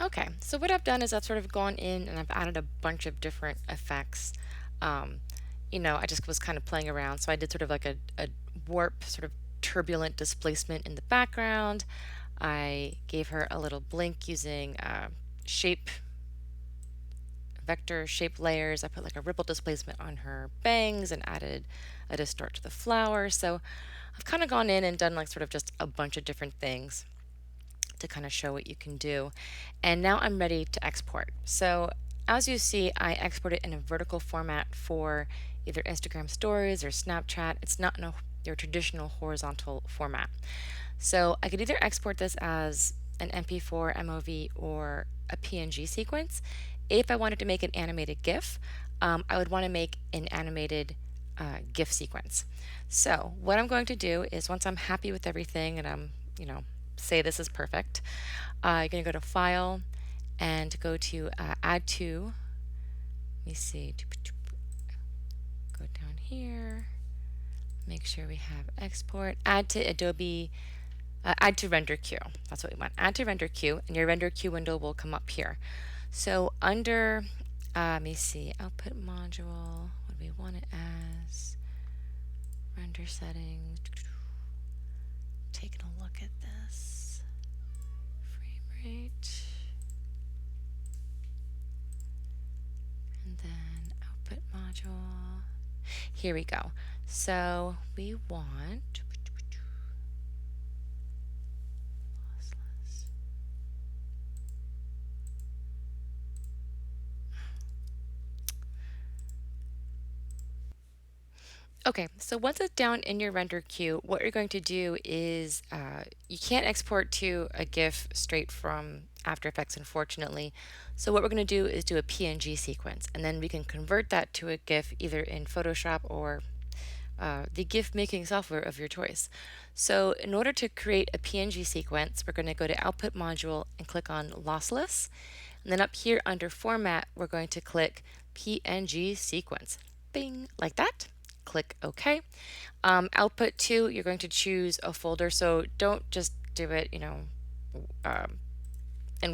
Okay, so what I've done is I've sort of gone in and I've added a bunch of different effects. Um, I just was kind of playing around. So I did sort of like a warp, sort of turbulent displacement in the background. I gave her a little blink using shape, vector shape layers. I put like a ripple displacement on her bangs and added a distort to the flower. So I've kind of gone in and done like sort of just a bunch of different things to kind of show what you can do. And now I'm ready to export. So as you see, I export it in a vertical format for either Instagram stories or Snapchat. It's not in your traditional horizontal format. So I could either export this as an MP4, MOV, or a PNG sequence. If I wanted to make an animated GIF, I would want to make an animated GIF sequence. So what I'm going to do is once I'm happy with everything and say this is perfect, you're going to go to File and go to Add to. Let me see. Go down here. Make sure we have export. Add to Adobe. Add to render queue. That's what we want. Add to render queue, and your render queue window will come up here. So under, let me see, output module. What do we want it as? Render settings. Taking a look at this. Frame rate. And then output module. Here we go. So we want lossless. Okay, so once it's down in your render queue, what you're going to do is you can't export to a GIF straight from After Effects, unfortunately. So what we're going to do is do a PNG sequence, and then we can convert that to a GIF either in Photoshop or the GIF making software of your choice. So in order to create a PNG sequence, we're going to go to Output Module and click on Lossless. And then up here under Format, we're going to click PNG Sequence. Bing, like that. Click OK. Output 2, you're going to choose a folder. So don't just do it, in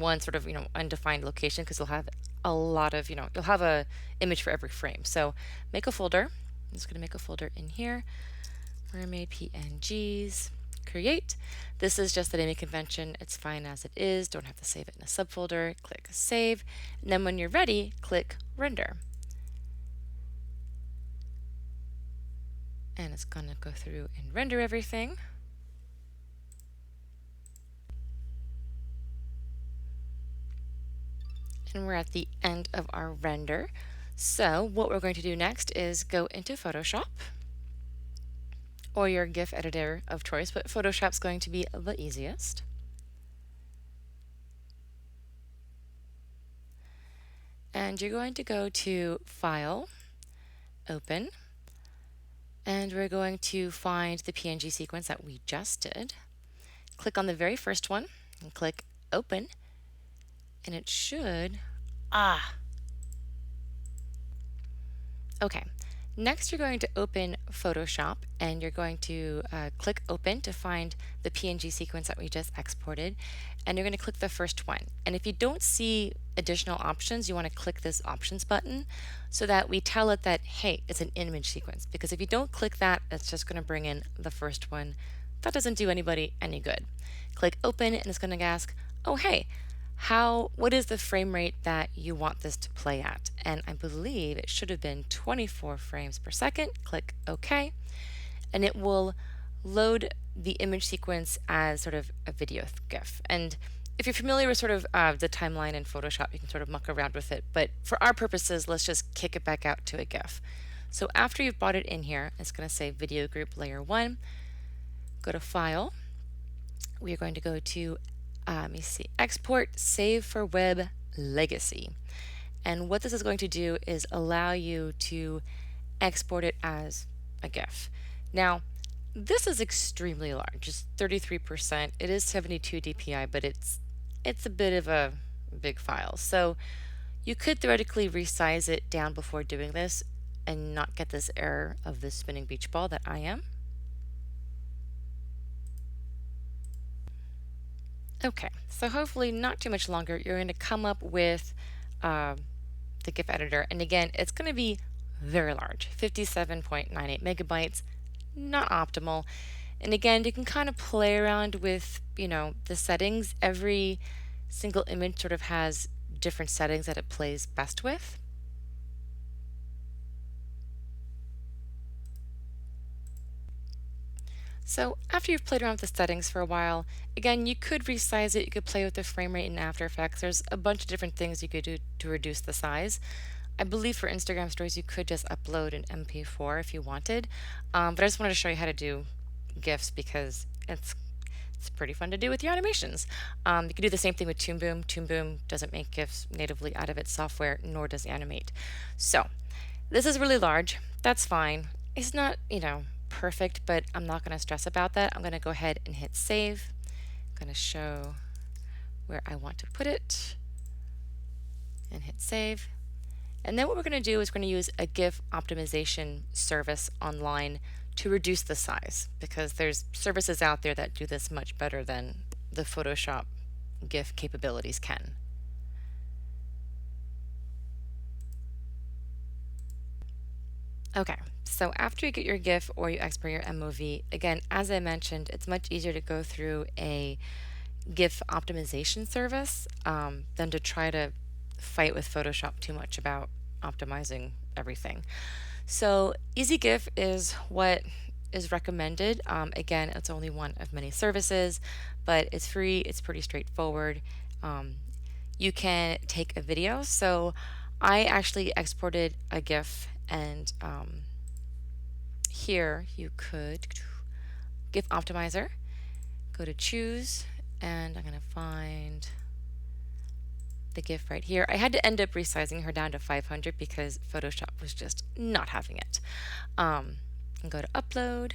one sort of, undefined location, because you'll have a lot of, you'll have a image for every frame. So make a folder. I'm just going to make a folder in here. Mermaid PNGs. Create. This is just the naming convention. It's fine as it is. Don't have to save it in a subfolder. Click Save. And then when you're ready, click Render. And it's going to go through and render everything. And we're at the end of our render. So what we're going to do next is go into Photoshop or your GIF editor of choice, but Photoshop's going to be the easiest. And you're going to go to File, Open, and we're going to find the PNG sequence that we just did. Click on the very first one and click Open, and it should, okay. Next, you're going to open Photoshop and you're going to click Open to find the PNG sequence that we just exported, and you're going to click the first one. And if you don't see additional options, you want to click this Options button so that we tell it that, hey, it's an image sequence. Because if you don't click that, it's just going to bring in the first one. That doesn't do anybody any good. Click Open and it's going to ask, oh, hey, what is the frame rate that you want this to play at? And I believe it should have been 24 frames per second. Click OK, and it will load the image sequence as sort of a video GIF. And if you're familiar with sort of the timeline in Photoshop, you can sort of muck around with it. But for our purposes, let's just kick it back out to a GIF. So after you've brought it in here, it's going to say Video Group Layer 1. Go to File. We are going to go to let me see, Export Save for Web Legacy. And what this is going to do is allow you to export it as a GIF. Now, this is extremely large, it's 33%. It is 72 dpi, but it's a bit of a big file. So you could theoretically resize it down before doing this and not get this error of the spinning beach ball that I am. Okay, so hopefully not too much longer, you're going to come up with uh, the GIF editor. And again, it's going to be very large, 57.98 megabytes, not optimal. And again, you can kind of play around with, the settings. Every single image sort of has different settings that it plays best with. So after you've played around with the settings for a while, again, you could resize it, you could play with the frame rate in After Effects. There's a bunch of different things you could do to reduce the size. I believe for Instagram stories, you could just upload an MP4 if you wanted. But I just wanted to show you how to do GIFs because it's pretty fun to do with your animations. You can do the same thing with Toon Boom. Toon Boom doesn't make GIFs natively out of its software, nor does Animate. So this is really large. That's fine. It's not, perfect, but I'm not going to stress about that. I'm going to go ahead and hit save. I'm going to show where I want to put it and hit save. And then what we're going to do is we're going to use a GIF optimization service online to reduce the size because there's services out there that do this much better than the Photoshop GIF capabilities can. Okay, so after you get your GIF or you export your MOV, again, as I mentioned, it's much easier to go through a GIF optimization service than to try to fight with Photoshop too much about optimizing everything. So EasyGIF is what is recommended. Again, it's only one of many services, but it's free, it's pretty straightforward. You can take a video. So I actually exported a GIF and here you could GIF Optimizer, go to choose, and I'm going to find the GIF right here. I had to end up resizing her down to 500 because Photoshop was just not having it. And go to upload,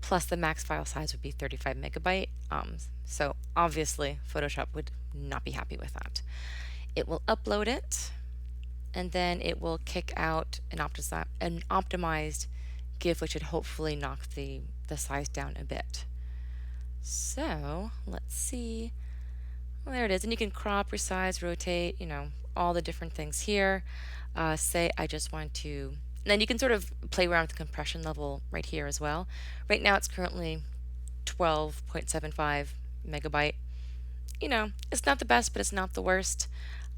plus the max file size would be 35 megabyte. So obviously Photoshop would not be happy with that. It will upload it, and then it will kick out an optimized GIF, which should hopefully knock the size down a bit. So let's see. Well, there it is. And you can crop, resize, rotate, all the different things here. Say I just want to, and then you can sort of play around with the compression level right here as well. Right now it's currently 12.75 megabyte. It's not the best, but it's not the worst.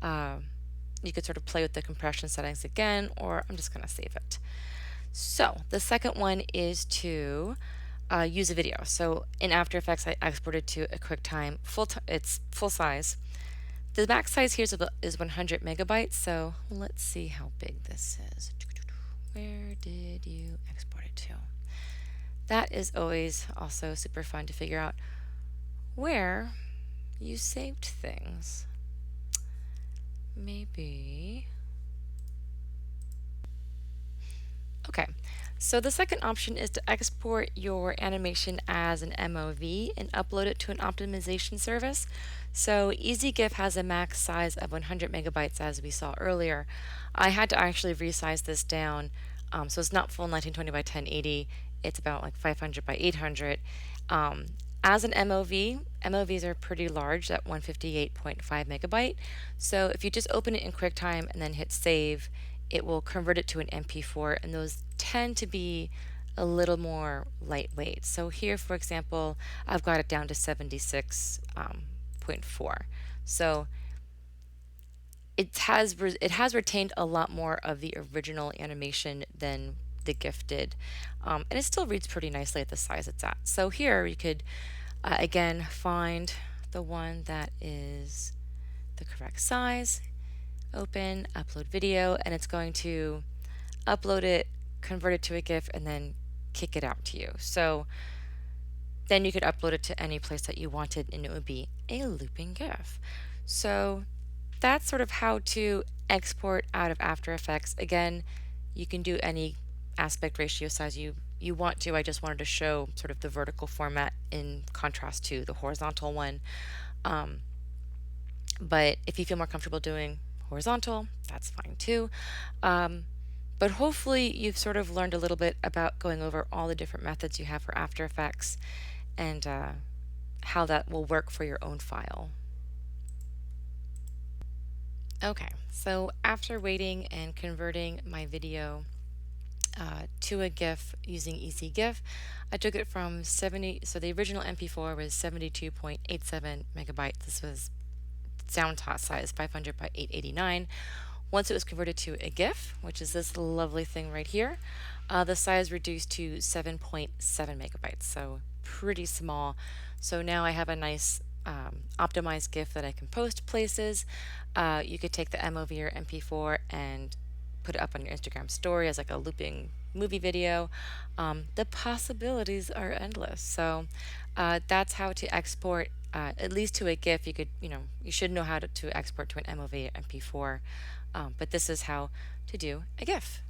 You could sort of play with the compression settings again, or I'm just going to save it. So the second one is to use a video. So in After Effects, I exported to a QuickTime. It's full size. The max size here is 100 megabytes. So let's see how big this is. Where did you export it to? That is always also super fun to figure out where you saved things. Maybe. Okay, so the second option is to export your animation as an MOV and upload it to an optimization service. So EasyGIF has a max size of 100 megabytes as we saw earlier. I had to actually resize this down, so it's not full 1920 by 1080, it's about like 500 by 800. As an MOV, MOVs are pretty large at 158.5 megabyte. So if you just open it in QuickTime and then hit save, it will convert it to an MP4, and those tend to be a little more lightweight. So here, for example, I've got it down to 76.4. So it has retained a lot more of the original animation than the GIF did, and it still reads pretty nicely at the size it's at. So here you could again find the one that is the correct size, open, upload video, and it's going to upload it, convert it to a GIF, and then kick it out to you. So then you could upload it to any place that you wanted, and it would be a looping GIF. So that's sort of how to export out of After Effects. Again, you can do any aspect ratio size you want to. I just wanted to show sort of the vertical format in contrast to the horizontal one. But if you feel more comfortable doing horizontal, that's fine too. But hopefully you've sort of learned a little bit about going over all the different methods you have for After Effects, and how that will work for your own file. Okay, so after waiting and converting my video to a GIF using Easy GIF, I took it from 70, so the original MP4 was 72.87 megabytes. This was sound size 500 by 889. Once it was converted to a GIF, which is this lovely thing right here, the size reduced to 7.7 megabytes, so pretty small. So now I have a nice optimized GIF that I can post places. You could take the MOV or MP4 and put it up on your Instagram story as like a looping movie video. The possibilities are endless. So that's how to export, at least to a GIF. You should know how to export to an MOV or MP4. But this is how to do a GIF.